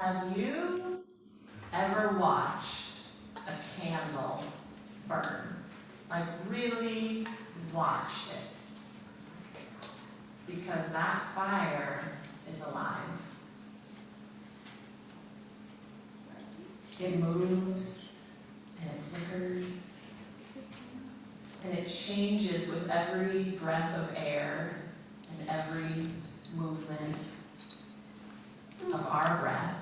Have you ever watched a candle burn? Like really watched it? Because that fire is alive. It moves and it flickers and it changes with every breath of air and every movement of our breath.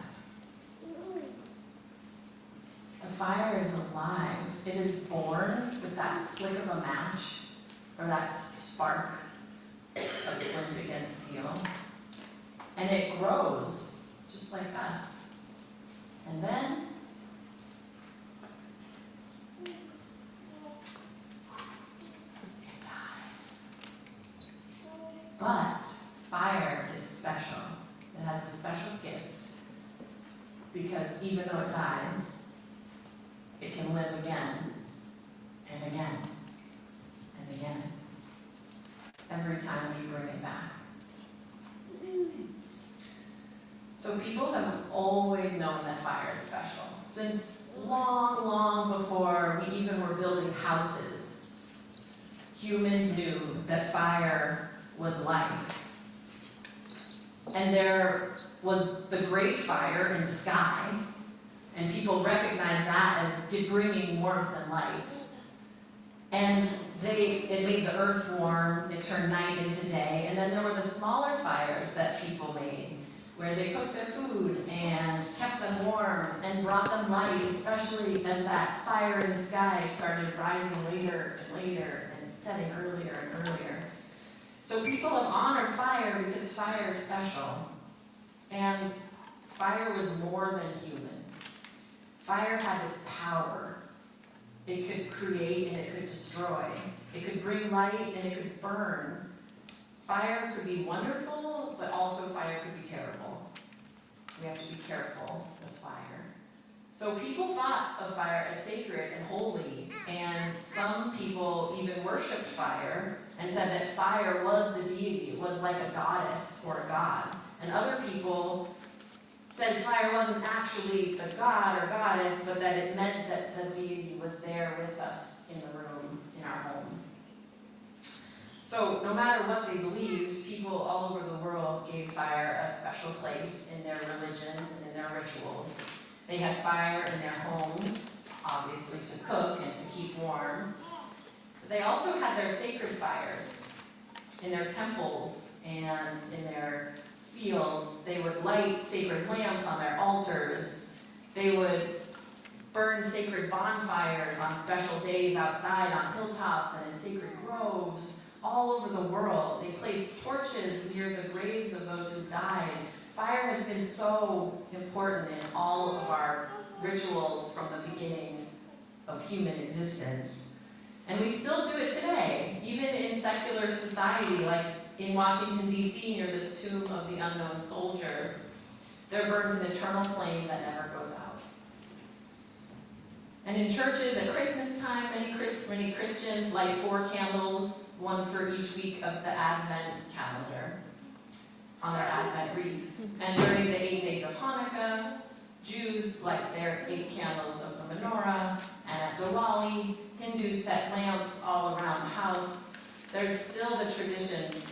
The fire is alive. It is born with that flick of a match or that spark of flint against steel. And it grows just like us. And then it dies. But fire is special. It has a special gift because even though it dies, it can live again and again and again every time we bring it back. So people have always known that fire is special. Since long, long before we even were building houses, humans knew that fire was life. And there was the great fire in the sky, and people recognized that as bringing warmth and light. And it made the earth warm, it turned night into day, and then there were the smaller fires that people made, where they cooked their food and kept them warm and brought them light, especially as that fire in the sky started rising later and later and setting earlier and earlier. So people have honored fire because fire is special. And fire was more than human. Fire had this power. It could create and it could destroy. It could bring light and it could burn. Fire could be wonderful, but also fire could be terrible. We have to be careful with fire. So people thought of fire as sacred and holy, and some people even worshipped fire and said that fire was the deity. It was like a goddess or a god. And other people said fire wasn't actually the god or goddess, but that it meant that the deity was there with us in the room, in our home. So no matter what they believed, people all over the world gave fire a special place in their religions and in their rituals. They had fire in their homes, obviously to cook and to keep warm. But they also had their sacred fires in their temples and in their fields. They would light sacred lamps on their altars. They would burn sacred bonfires on special days outside on hilltops and in sacred groves all over the world. They placed torches near the graves of those who died. Fire has been so important in all of our rituals from the beginning of human existence. And we still do it today, even in secular society, like in Washington, D.C., near the tomb of the unknown soldier. There burns an eternal flame that never goes out. And in churches at Christmas time, many Christians light 4 candles, one for each week of the Advent calendar, on their Advent wreath. And during the 8 days of Hanukkah, Jews light their 8 candles of the menorah, and at Diwali, Hindus set lamps all around the house. There's still the tradition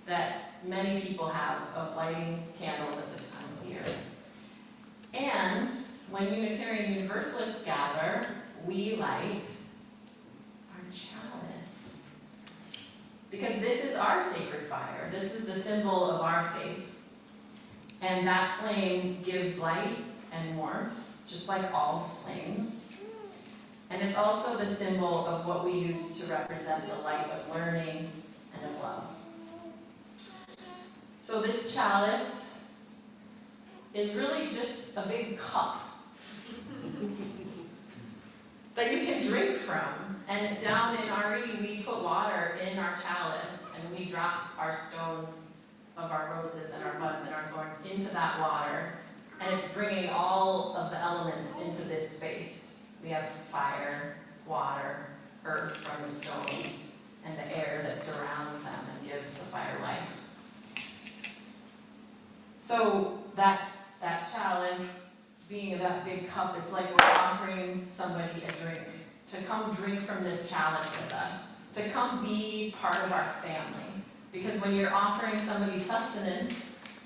that many people have of lighting candles at this time of year. And when Unitarian Universalists gather, we light our chalice. Because this is our sacred fire. This is the symbol of our faith. And that flame gives light and warmth, just like all flames. And it's also the symbol of what we use to represent the light of learning and of love. So this chalice is really just a big cup that you can drink from. And down in RE, we put water in our chalice, and we drop our stones of our roses and our buds and our thorns into that water. And it's bringing all of the elements into this space. We have fire, water, earth from the stones, and the air that surrounds them and gives the fire life. So that that chalice being that big cup, it's like we're offering somebody a drink, to come drink from this chalice with us, to come be part of our family. Because when you're offering somebody sustenance,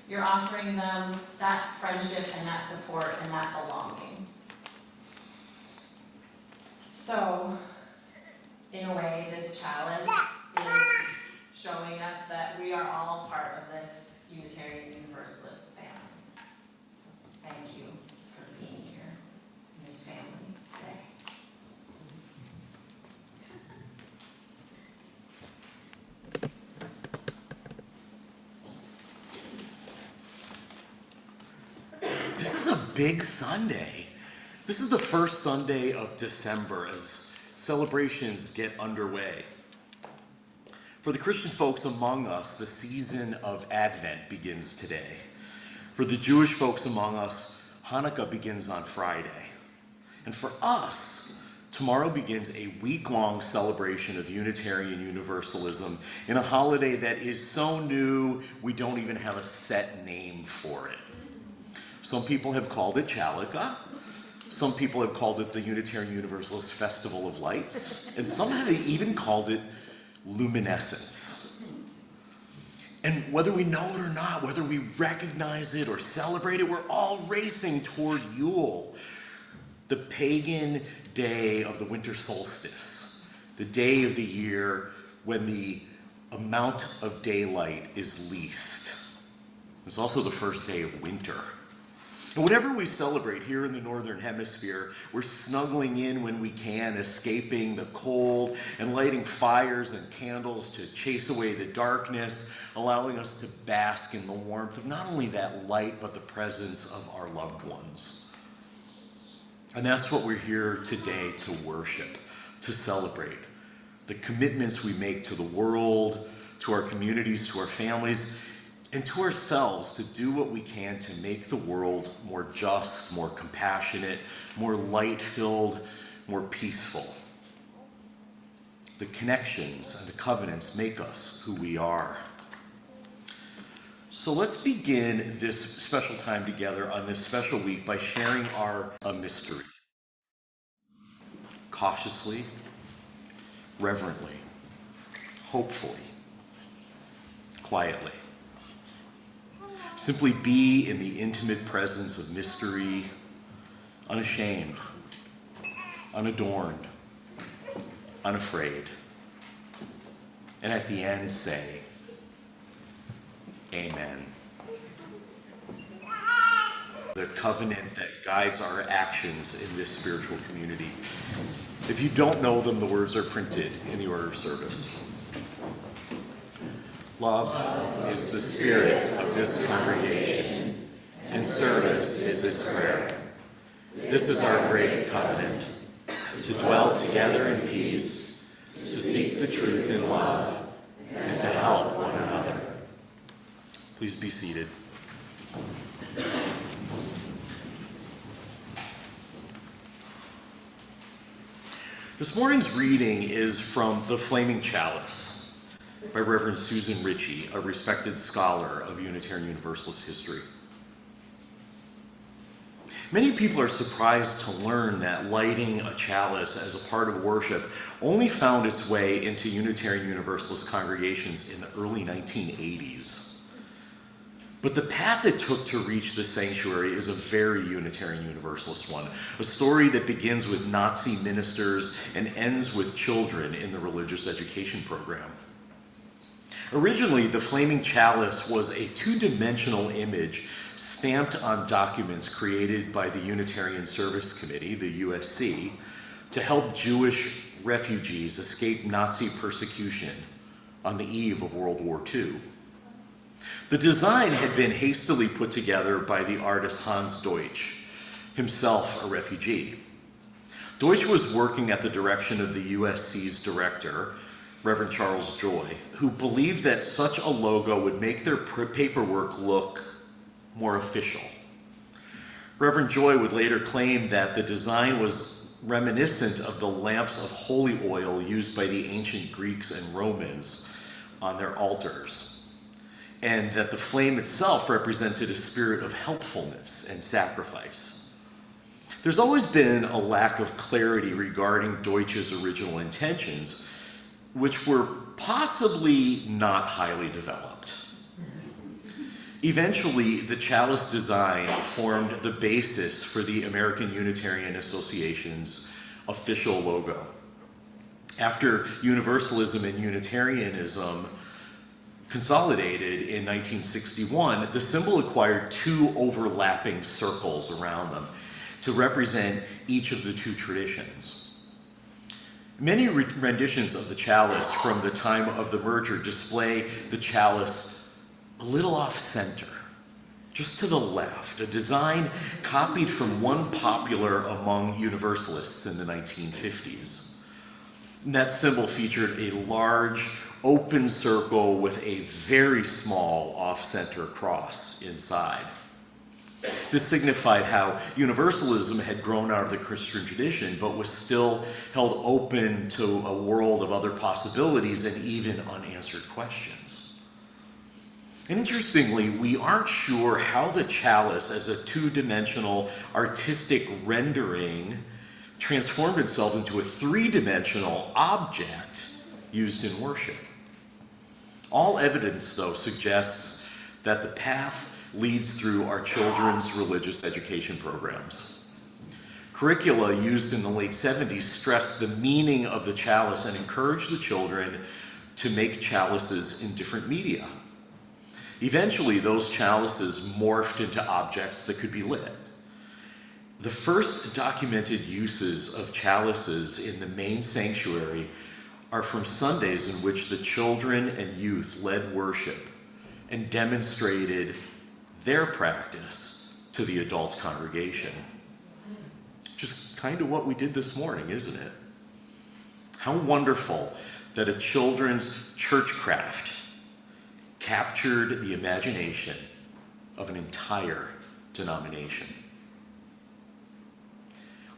you're offering them that friendship and that support and that belonging. So, in a way, this chalice is showing us that we are all part of this Unitarian Universalist family. So thank you for being here in this family today. This is a big Sunday. This is the first Sunday of December as celebrations get underway. For the Christian folks among us, the season of Advent begins today. For the Jewish folks among us, Hanukkah begins on Friday. And for us, tomorrow begins a week-long celebration of Unitarian Universalism in a holiday that is so new we don't even have a set name for it. Some people have called it Chalice. Some people have called it the Unitarian Universalist Festival of Lights. And some have even called it luminescence. And whether we know it or not, whether we recognize it or celebrate it, we're all racing toward Yule, the pagan day of the winter solstice, the day of the year when the amount of daylight is least. It's also the first day of winter. And whatever we celebrate here in the Northern Hemisphere, we're snuggling in when we can, escaping the cold and lighting fires and candles to chase away the darkness, allowing us to bask in the warmth of not only that light, but the presence of our loved ones. And that's what we're here today to worship, to celebrate. The commitments we make to the world, to our communities, to our families, and to ourselves to do what we can to make the world more just, more compassionate, more light-filled, more peaceful. The connections and the covenants make us who we are. So let's begin this special time together on this special week by sharing a mystery. Cautiously, reverently, hopefully, quietly. Simply be in the intimate presence of mystery, unashamed, unadorned, unafraid. And at the end say, Amen. The covenant that guides our actions in this spiritual community. If you don't know them, the words are printed in the order of service. Love is the spirit of this congregation, and service is its prayer. This is our great covenant, to dwell together in peace, to seek the truth in love, and to help one another. Please be seated. This morning's reading is from The Flaming Chalice by Reverend Susan Ritchie, a respected scholar of Unitarian Universalist history. Many people are surprised to learn that lighting a chalice as a part of worship only found its way into Unitarian Universalist congregations in the early 1980s. But the path it took to reach the sanctuary is a very Unitarian Universalist one, a story that begins with Nazi ministers and ends with children in the religious education program. Originally, the flaming chalice was a two-dimensional image stamped on documents created by the Unitarian Service Committee, the USC, to help Jewish refugees escape Nazi persecution on the eve of World War II. The design had been hastily put together by the artist Hans Deutsch, himself a refugee. Deutsch was working at the direction of the USC's director, Reverend Charles Joy, who believed that such a logo would make their paperwork look more official. Reverend Joy would later claim that the design was reminiscent of the lamps of holy oil used by the ancient Greeks and Romans on their altars. and that the flame itself represented a spirit of helpfulness and sacrifice. There's always been a lack of clarity regarding Deutsch's original intentions, which were possibly not highly developed. Eventually, the chalice design formed the basis for the American Unitarian Association's official logo. After Universalism and Unitarianism consolidated in 1961, the symbol acquired two overlapping circles around them to represent each of the two traditions. Many renditions of the chalice from the time of the merger display the chalice a little off center, just to the left, a design copied from one popular among Universalists in the 1950s. And that symbol featured a large open circle with a very small off-center cross inside. This signified how Universalism had grown out of the Christian tradition, but was still held open to a world of other possibilities and even unanswered questions. And interestingly, we aren't sure how the chalice as a two-dimensional artistic rendering transformed itself into a three-dimensional object used in worship. All evidence, though, suggests that the path leads through our children's religious education programs. Curricula used in the late 70s stressed the meaning of the chalice and encouraged the children to make chalices in different media. Eventually, those chalices morphed into objects that could be lit. The first documented uses of chalices in the main sanctuary are from Sundays in which the children and youth led worship and demonstrated their practice to the adult congregation. Just kind of what we did this morning, isn't it? How wonderful that a children's churchcraft captured the imagination of an entire denomination.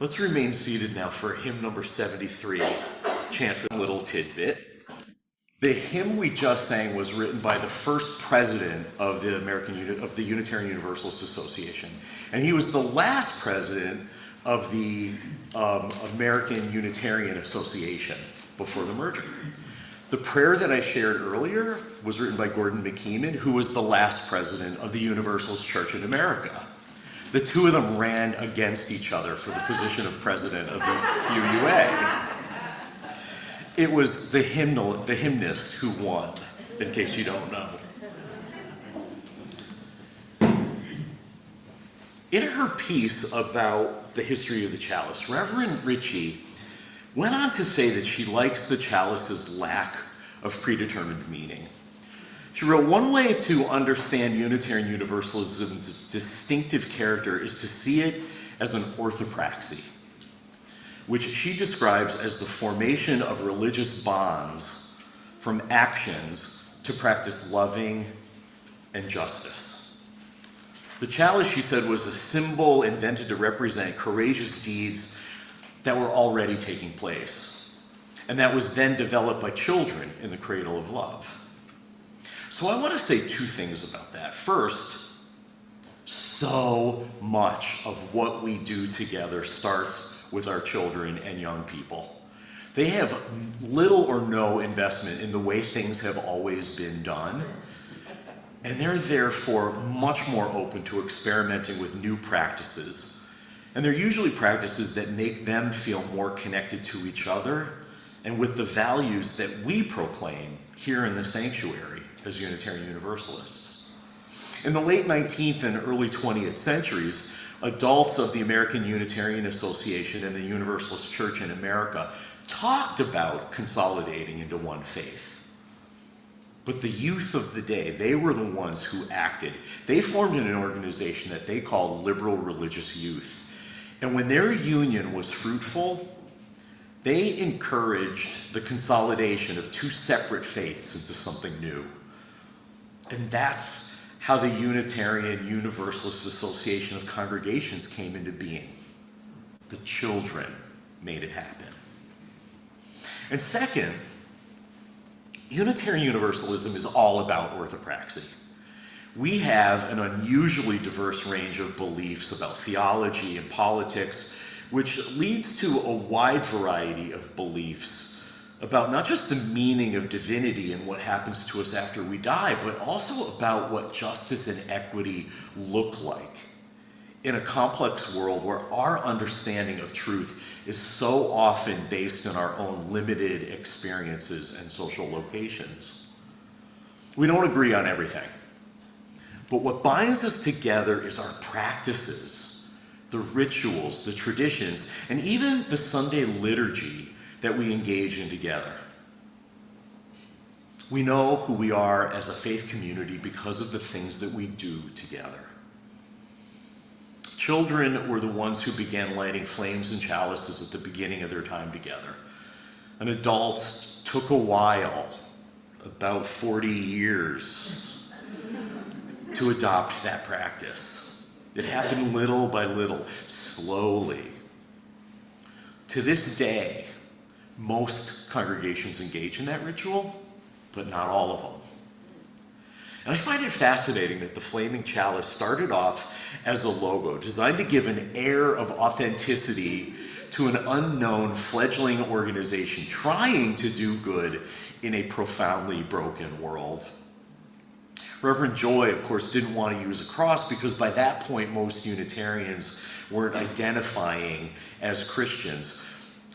Let's remain seated now for hymn number 73, Chant for a Little Tidbit. The hymn we just sang was written by the first president of the Unitarian Universalist Association, and he was the last president of the American Unitarian Association before the merger. The prayer that I shared earlier was written by Gordon McKeeman, who was the last president of the Universalist Church in America. The two of them ran against each other for the position of president of the UUA. It was the hymnist who won, in case you don't know. In her piece about the history of the chalice, Reverend Ritchie went on to say that she likes the chalice's lack of predetermined meaning. She wrote, "One way to understand Unitarian Universalism's distinctive character is to see it as an orthopraxy, which she describes as the formation of religious bonds from actions to practice loving and justice." The chalice, she said, was a symbol invented to represent courageous deeds that were already taking place, and that was then developed by children in the cradle of love. So I want to say two things about that. First, so much of what we do together starts with our children and young people. They have little or no investment in the way things have always been done, and they're therefore much more open to experimenting with new practices. And they're usually practices that make them feel more connected to each other and with the values that we proclaim here in the sanctuary as Unitarian Universalists. In the late 19th and early 20th centuries, adults of the American Unitarian Association and the Universalist Church in America talked about consolidating into one faith. But the youth of the day, they were the ones who acted. They formed an organization that they called Liberal Religious Youth. And when their union was fruitful, they encouraged the consolidation of two separate faiths into something new. And that's how the Unitarian Universalist Association of Congregations came into being. The children made it happen. And second, Unitarian Universalism is all about orthopraxy. We have an unusually diverse range of beliefs about theology and politics, which leads to a wide variety of beliefs about not just the meaning of divinity and what happens to us after we die, but also about what justice and equity look like in a complex world where our understanding of truth is so often based on our own limited experiences and social locations. We don't agree on everything, but what binds us together is our practices, the rituals, the traditions, and even the Sunday liturgy that we engage in together. We know who we are as a faith community because of the things that we do together. Children were the ones who began lighting flames and chalices at the beginning of their time together. And adults took a while, about 40 years, to adopt that practice. It happened little by little, slowly. To this day, most congregations engage in that ritual, but not all of them. And I find it fascinating that the flaming chalice started off as a logo designed to give an air of authenticity to an unknown fledgling organization trying to do good in a profoundly broken world. Reverend Joy, of course, didn't want to use a cross because by that point most Unitarians weren't identifying as Christians.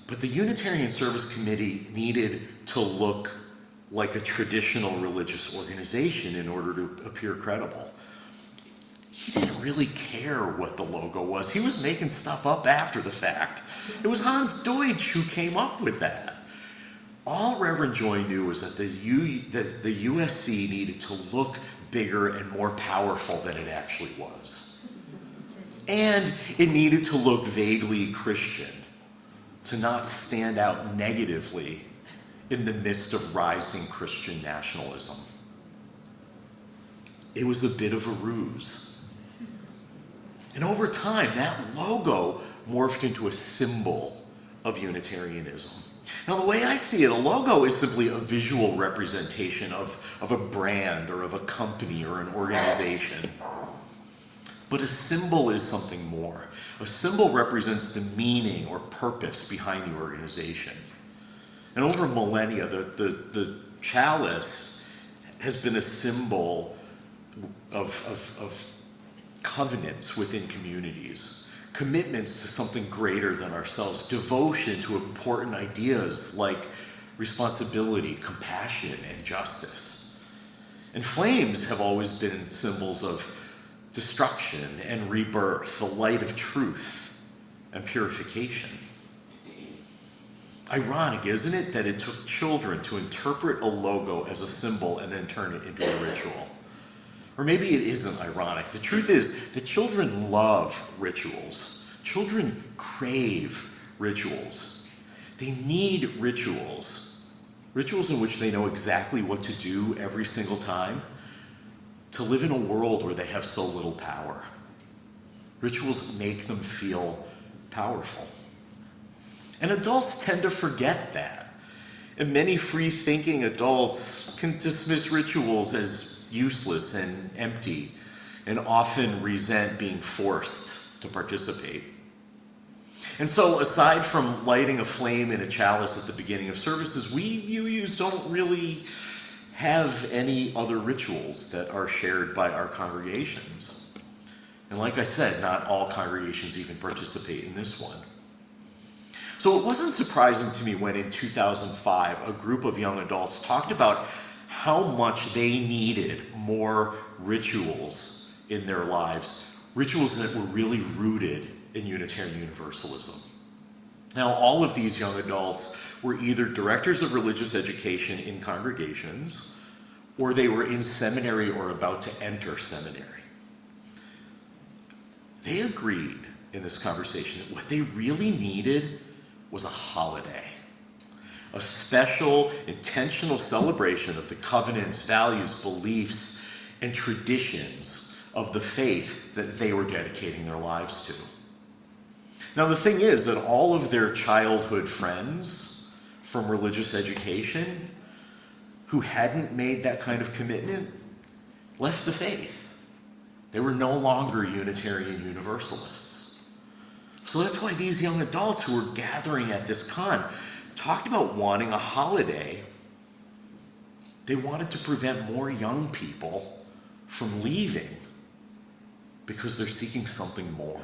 But the Unitarian Service Committee needed to look like a traditional religious organization in order to appear credible. He didn't really care what the logo was. He was making stuff up after the fact. It was Hans Deutsch who came up with that. All Reverend Joy knew was that the USC needed to look bigger and more powerful than it actually was. And it needed to look vaguely Christian, to not stand out negatively in the midst of rising Christian nationalism. It was a bit of a ruse. And over time, that logo morphed into a symbol of Unitarianism. Now, the way I see it, a logo is simply a visual representation of a brand or of a company or an organization. But a symbol is something more. A symbol represents the meaning or purpose behind the organization. And over millennia, the chalice has been a symbol of covenants within communities, commitments to something greater than ourselves, devotion to important ideas like responsibility, compassion, and justice. And flames have always been symbols of destruction and rebirth, the light of truth and purification. Ironic, isn't it, that it took children to interpret a logo as a symbol and then turn it into a ritual? Or maybe it isn't ironic. The truth is that children love rituals. Children crave rituals. They need rituals. Rituals in which they know exactly what to do every single time to live in a world where they have so little power. Rituals make them feel powerful. And adults tend to forget that. And many free-thinking adults can dismiss rituals as useless and empty, and often resent being forced to participate. And so, aside from lighting a flame in a chalice at the beginning of services, we UUs don't really have any other rituals that are shared by our congregations. And like I said, not all congregations even participate in this one. So it wasn't surprising to me when in 2005, a group of young adults talked about how much they needed more rituals in their lives, rituals that were really rooted in Unitarian Universalism. Now, all of these young adults were either directors of religious education in congregations, or they were in seminary or about to enter seminary. They agreed in this conversation that what they really needed was a holiday, a special, intentional celebration of the covenants, values, beliefs, and traditions of the faith that they were dedicating their lives to. Now, the thing is that all of their childhood friends from religious education who hadn't made that kind of commitment left the faith. They were no longer Unitarian Universalists. So that's why these young adults who were gathering at this con talked about wanting a holiday. They wanted to prevent more young people from leaving because they're seeking something more.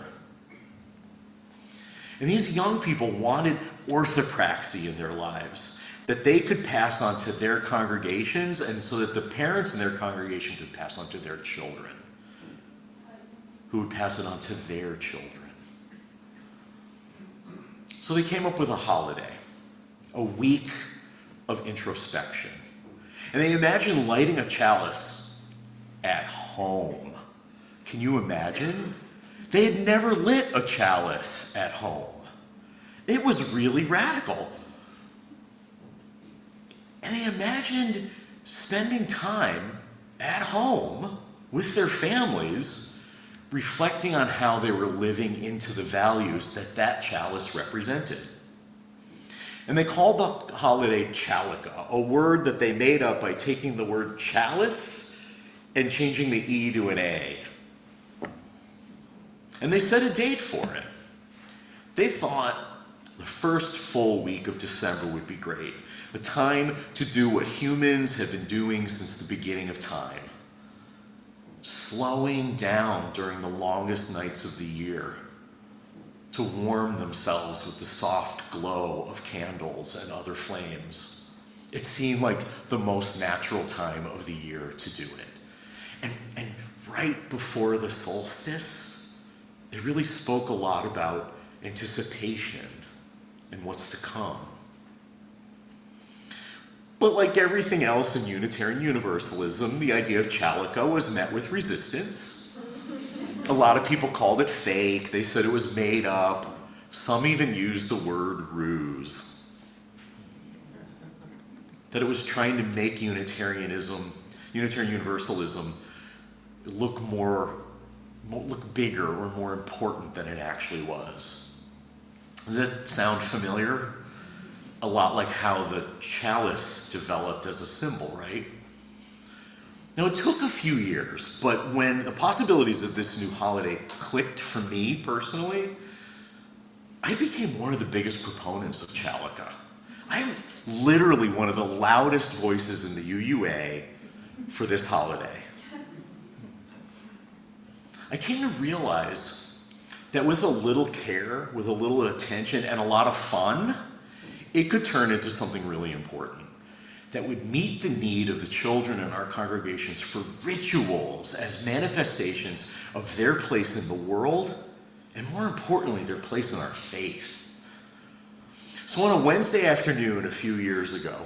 And these young people wanted orthopraxy in their lives that they could pass on to their congregations, and so that the parents in their congregation could pass on to their children, who would pass it on to their children. So they came up with a holiday, a week of introspection. And they imagined lighting a chalice at home. Can you imagine? They had never lit a chalice at home. It was really radical. And they imagined spending time at home with their families, reflecting on how they were living into the values that that chalice represented. And they called the holiday Chalika, a word that they made up by taking the word chalice and changing the E to an A. And they set a date for it. They thought the first full week of December would be great. A time to do what humans have been doing since the beginning of time. Slowing down during the longest nights of the year to warm themselves with the soft glow of candles and other flames. It seemed like the most natural time of the year to do it. And right before the solstice, it really spoke a lot about anticipation and what's to come. But like everything else in Unitarian Universalism, the idea of Chalika was met with resistance. A lot of people called it fake. They said it was made up. Some even used the word ruse. That it was trying to make Unitarian Universalism look bigger or more important than it actually was. Does that sound familiar? A lot like how the chalice developed as a symbol, right? Now, it took a few years, but when the possibilities of this new holiday clicked for me personally, I became one of the biggest proponents of Chalika. I'm literally one of the loudest voices in the UUA for this holiday. I came to realize that with a little care, with a little attention, and a lot of fun, it could turn into something really important that would meet the need of the children in our congregations for rituals as manifestations of their place in the world, and more importantly, their place in our faith. So on a Wednesday afternoon a few years ago,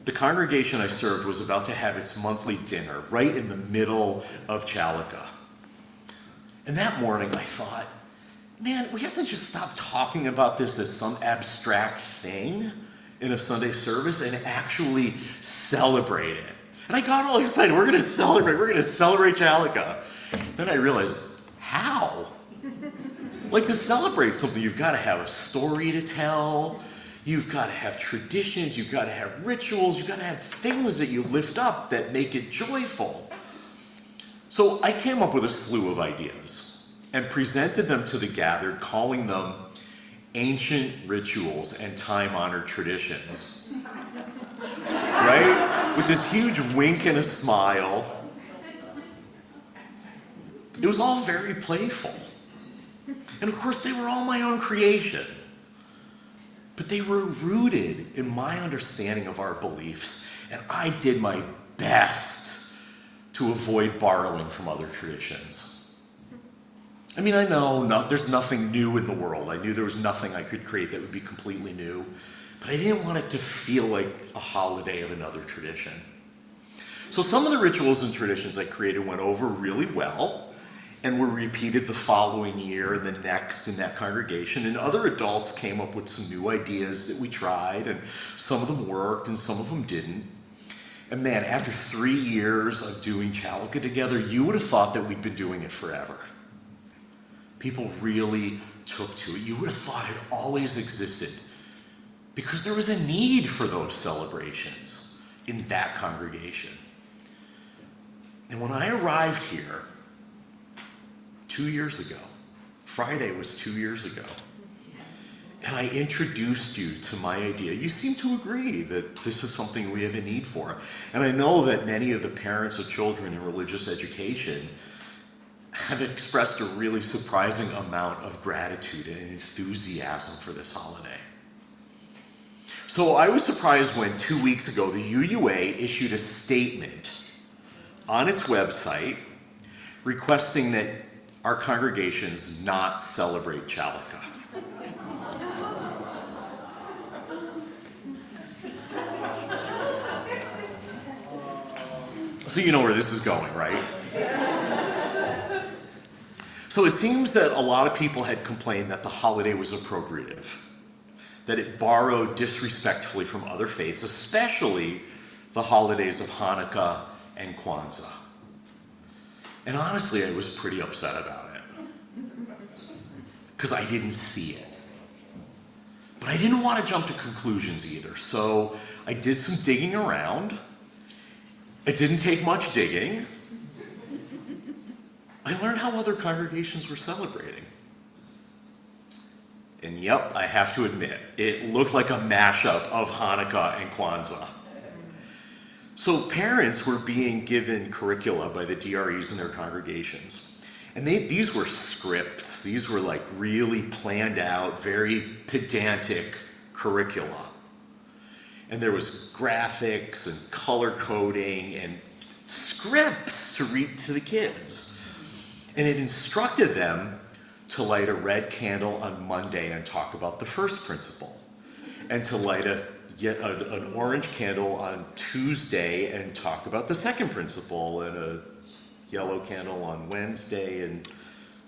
the congregation I served was about to have its monthly dinner right in the middle of Chalika. And that morning I thought, man, we have to just stop talking about this as some abstract thing in a Sunday service and actually celebrate it. And I got all excited. We're going to celebrate Chalika. Then I realized, how? Like, to celebrate something, you've got to have a story to tell. You've got to have traditions. You've got to have rituals. You've got to have things that you lift up that make it joyful. So I came up with a slew of ideas and presented them to the gathered, calling them ancient rituals and time-honored traditions. Right? With this huge wink and a smile. It was all very playful. And of course, they were all my own creation. But they were rooted in my understanding of our beliefs. And I did my best to avoid borrowing from other traditions. I mean, I know there's nothing new in the world. I knew there was nothing I could create that would be completely new. But I didn't want it to feel like a holiday of another tradition. So some of the rituals and traditions I created went over really well and were repeated the following year and the next in that congregation. And other adults came up with some new ideas that we tried, and some of them worked and some of them didn't. And man, after 3 years of doing Chalika together, you would have thought that we'd been doing it forever. People really took to it. You would have thought it always existed because there was a need for those celebrations in that congregation. And when I arrived here, 2 years ago. Friday was 2 years ago. And I introduced you to my idea. You seem to agree that this is something we have a need for. And I know that many of the parents of children in religious education have expressed a really surprising amount of gratitude and enthusiasm for this holiday. So I was surprised when 2 weeks ago the UUA issued a statement on its website requesting that our congregations not celebrate Chalika. So you know where this is going, right? So it seems that a lot of people had complained that the holiday was appropriative, that it borrowed disrespectfully from other faiths, especially the holidays of Hanukkah and Kwanzaa. And honestly, I was pretty upset about it, because I didn't see it. But I didn't want to jump to conclusions either, so I did some digging around. It didn't take much digging. I learned how other congregations were celebrating. And yep, I have to admit, it looked like a mashup of Hanukkah and Kwanzaa. So parents were being given curricula by the DREs in their congregations. And these were scripts. These were like really planned out, very pedantic curricula. And there was graphics and color coding and scripts to read to the kids. And it instructed them to light a red candle on Monday and talk about the first principle, and to light an orange candle on Tuesday and talk about the second principle, and a yellow candle on Wednesday, and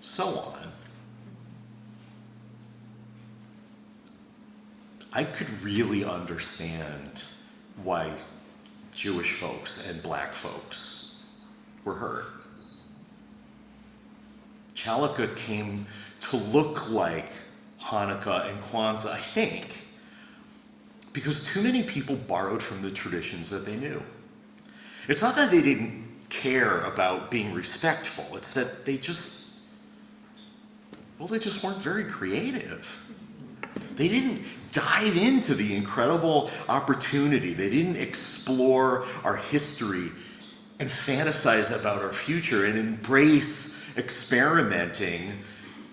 so on. I could really understand why Jewish folks and black folks were hurt. Chalika came to look like Hanukkah and Kwanzaa, I think, because too many people borrowed from the traditions that they knew. It's not that they didn't care about being respectful, it's that they just weren't very creative. They didn't dive into the incredible opportunity. They didn't explore our history and fantasize about our future and embrace experimenting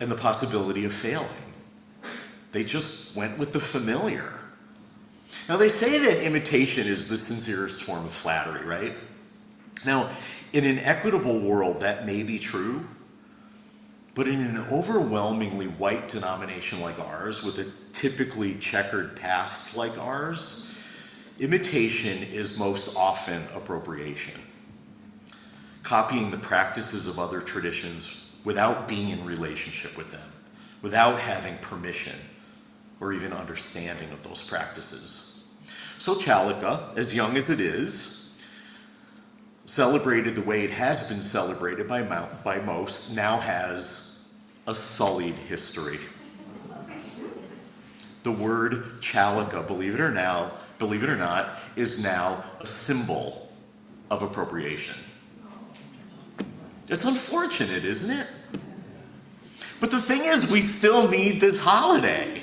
and the possibility of failing. They just went with the familiar. Now, they say that imitation is the sincerest form of flattery, right? Now, in an equitable world, that may be true. But in an overwhelmingly white denomination like ours, with a typically checkered past like ours, imitation is most often appropriation. Copying the practices of other traditions without being in relationship with them, without having permission or even understanding of those practices. So Chalika, as young as it is, celebrated the way it has been celebrated by most, now has a sullied history. The word Chalika, believe it or not, is now a symbol of appropriation. It's unfortunate, isn't it? But the thing is, we still need this holiday,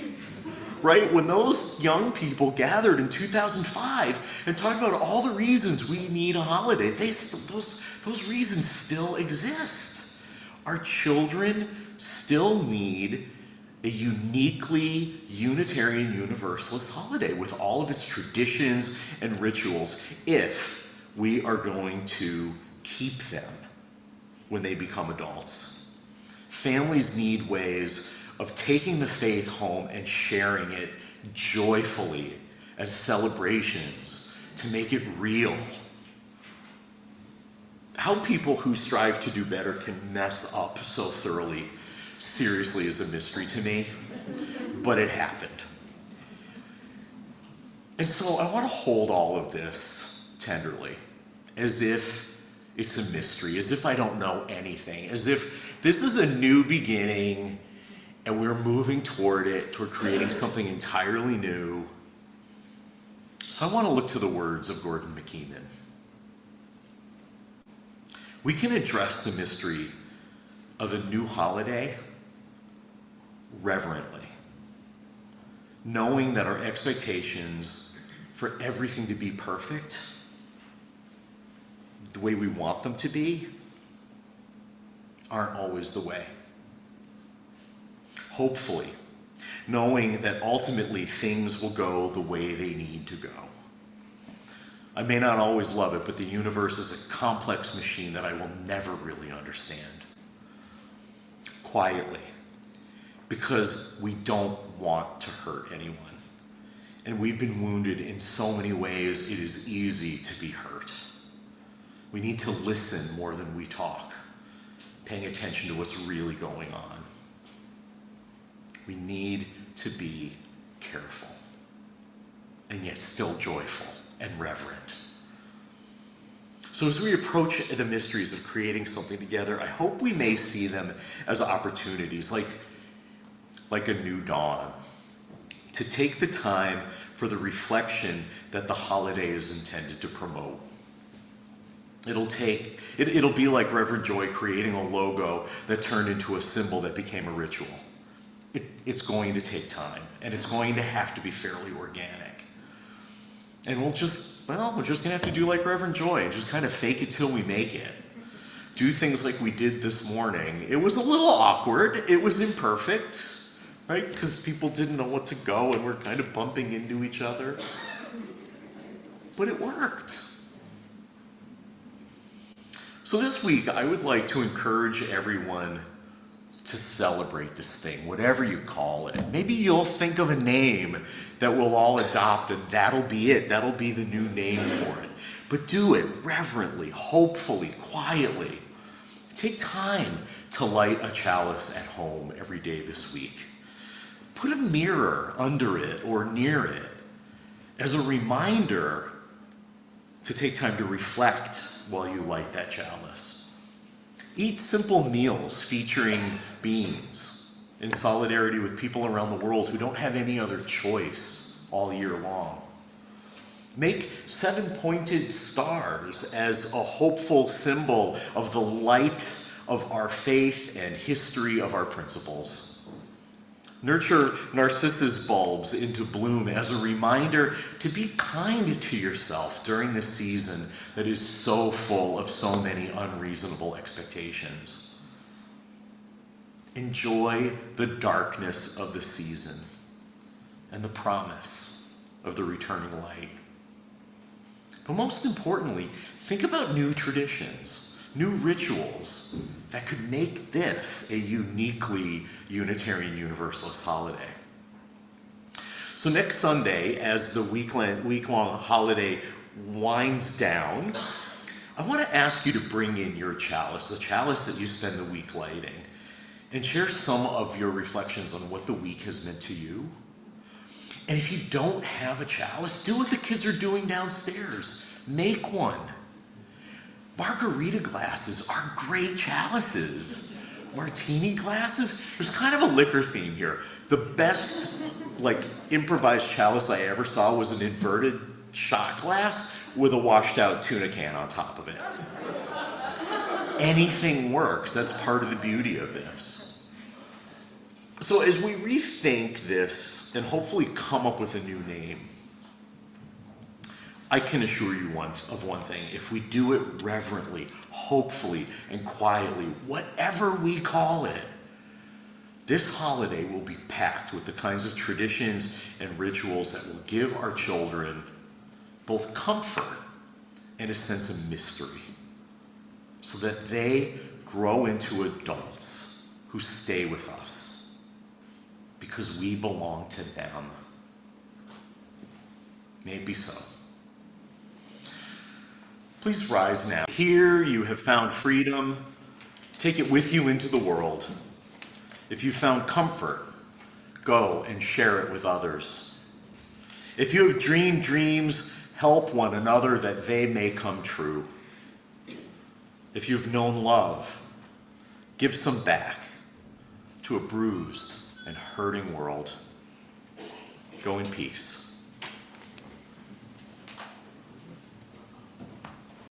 right? When those young people gathered in 2005 and talked about all the reasons we need a holiday, those reasons still exist. Our children still need a uniquely Unitarian Universalist holiday with all of its traditions and rituals if we are going to keep them when they become adults. Families need ways of taking the faith home and sharing it joyfully as celebrations to make it real. How people who strive to do better can mess up so thoroughly seriously is a mystery to me, but it happened. And so I want to hold all of this tenderly, as if it's a mystery, as if I don't know anything, as if this is a new beginning and we're moving toward it, toward creating something entirely new. So I want to look to the words of Gordon McKeeman. We can address the mystery of a new holiday reverently, knowing that our expectations for everything to be perfect, the way we want them to be, aren't always the way. Hopefully, knowing that ultimately things will go the way they need to go. I may not always love it, but the universe is a complex machine that I will never really understand. Quietly, because we don't want to hurt anyone. And we've been wounded in so many ways, it is easy to be hurt. We need to listen more than we talk, paying attention to what's really going on. We need to be careful, and yet still joyful and reverent. So as we approach the mysteries of creating something together, I hope we may see them as opportunities, like a new dawn, to take the time for the reflection that the holiday is intended to promote. It'll be like Reverend Joy creating a logo that turned into a symbol that became a ritual. It's going to take time, and it's going to have to be fairly organic. And we're just going to have to do like Reverend Joy and just kind of fake it till we make it. Do things like we did this morning. It was a little awkward. It was imperfect, right? Because people didn't know what to go and we're kind of bumping into each other. But it worked. So this week, I would like to encourage everyone to celebrate this thing, whatever you call it. Maybe you'll think of a name that we'll all adopt, and that'll be it. That'll be the new name for it. But do it reverently, hopefully, quietly. Take time to light a chalice at home every day this week. Put a mirror under it or near it as a reminder to take time to reflect while you light that chalice. Eat simple meals featuring beans in solidarity with people around the world who don't have any other choice all year long. Make 7-pointed stars as a hopeful symbol of the light of our faith and history of our principles. Nurture narcissus bulbs into bloom as a reminder to be kind to yourself during this season that is so full of so many unreasonable expectations. Enjoy the darkness of the season and the promise of the returning light. But most importantly, think about new traditions, new rituals that could make this a uniquely Unitarian Universalist holiday. So next Sunday, as the week-long holiday winds down, I want to ask you to bring in your chalice, the chalice that you spend the week lighting, and share some of your reflections on what the week has meant to you. And if you don't have a chalice, do what the kids are doing downstairs. Make one. Margarita glasses are great chalices. Martini glasses. There's kind of a liquor theme here. The best, improvised chalice I ever saw was an inverted shot glass with a washed out tuna can on top of it. Anything works. That's part of the beauty of this. So as we rethink this and hopefully come up with a new name, I can assure you of one thing. If we do it reverently, hopefully, and quietly, whatever we call it, this holiday will be packed with the kinds of traditions and rituals that will give our children both comfort and a sense of mystery, so that they grow into adults who stay with us because we belong to them. May it be so. Please rise now. Here you have found freedom. Take it with you into the world. If you found comfort, go and share it with others. If you have dreamed dreams, help one another that they may come true. If you've known love, give some back to a bruised and hurting world. Go in peace.